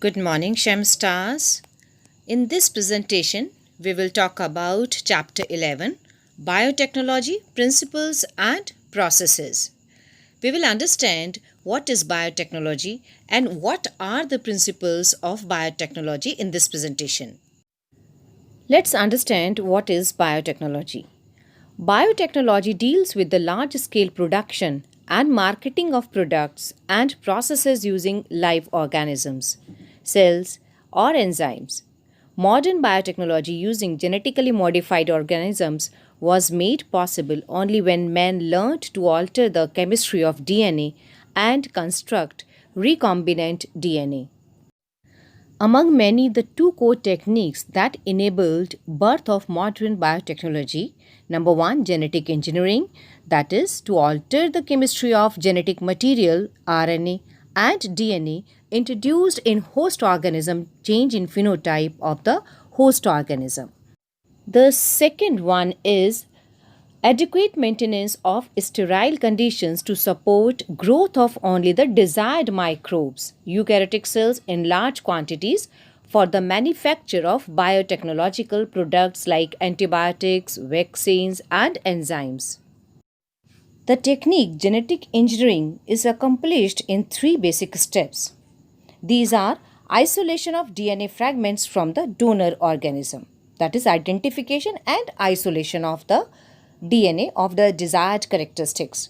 Good morning, Shem Stars. In this presentation, we will talk about Chapter 11 Biotechnology Principles and Processes. We will understand what is biotechnology and what are the principles of biotechnology in this presentation. Let's understand what is biotechnology. Biotechnology deals with the large scale production and marketing of products and processes using live organisms, cells, or enzymes. Modern biotechnology using genetically modified organisms was made possible only when men learned to alter the chemistry of DNA and construct recombinant DNA. Among many, the two core techniques that enabled birth of modern biotechnology, number one, genetic engineering, that is, to alter the chemistry of genetic material, RNA, and DNA, introduced in host organism change in phenotype of the host organism. The second one is adequate maintenance of sterile conditions to support growth of only the desired microbes, eukaryotic cells in large quantities for the manufacture of biotechnological products like antibiotics, vaccines, and enzymes. The technique genetic engineering is accomplished in three basic steps. These are isolation of DNA fragments from the donor organism, that is, identification and isolation of the DNA of the desired characteristics.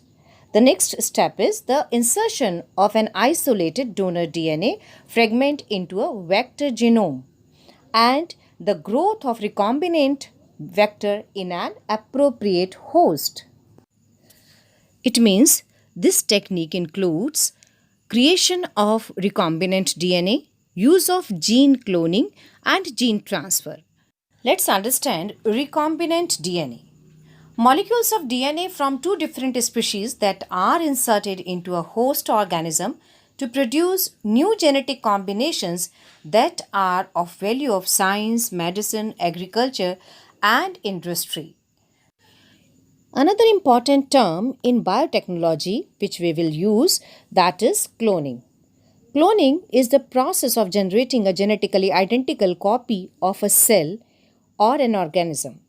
The next step is the insertion of an isolated donor DNA fragment into a vector genome and the growth of recombinant vector in an appropriate host. It means this technique includes creation of recombinant DNA, use of gene cloning, and gene transfer. Let's understand recombinant DNA. Molecules of DNA from two different species that are inserted into a host organism to produce new genetic combinations that are of value of science, medicine, agriculture, and industry. Another important term in biotechnology which we will use, that is cloning. Cloning is the process of generating a genetically identical copy of a cell or an organism.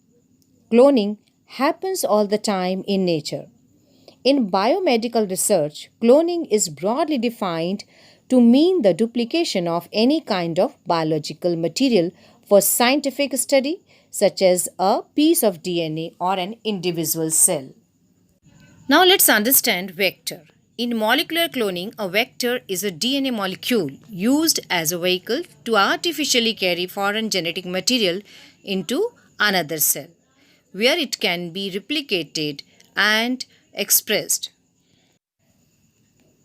Cloning happens all the time in nature. In biomedical research, cloning is broadly defined to mean the duplication of any kind of biological material for scientific study, such as a piece of DNA or an individual cell. Now let's understand vector. In molecular cloning, a vector is a DNA molecule used as a vehicle to artificially carry foreign genetic material into another cell, where it can be replicated and expressed.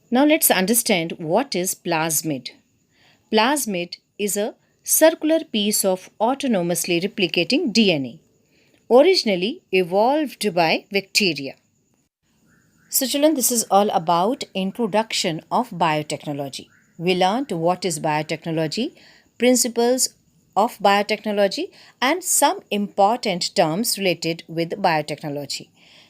Now let's understand what is plasmid. Plasmid is a circular piece of autonomously replicating DNA, originally evolved by bacteria. So children, this is all about introduction of biotechnology. We learned what is biotechnology, principles of biotechnology, and some important terms related with biotechnology.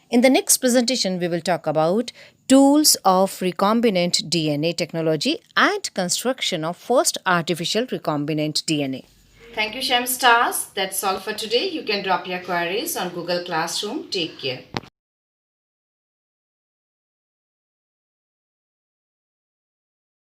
In the next presentation, we will talk about tools of recombinant DNA technology and construction of first artificial recombinant DNA. Thank you, Shem Stars. That's all for today. You can drop your queries on Google Classroom. Take care.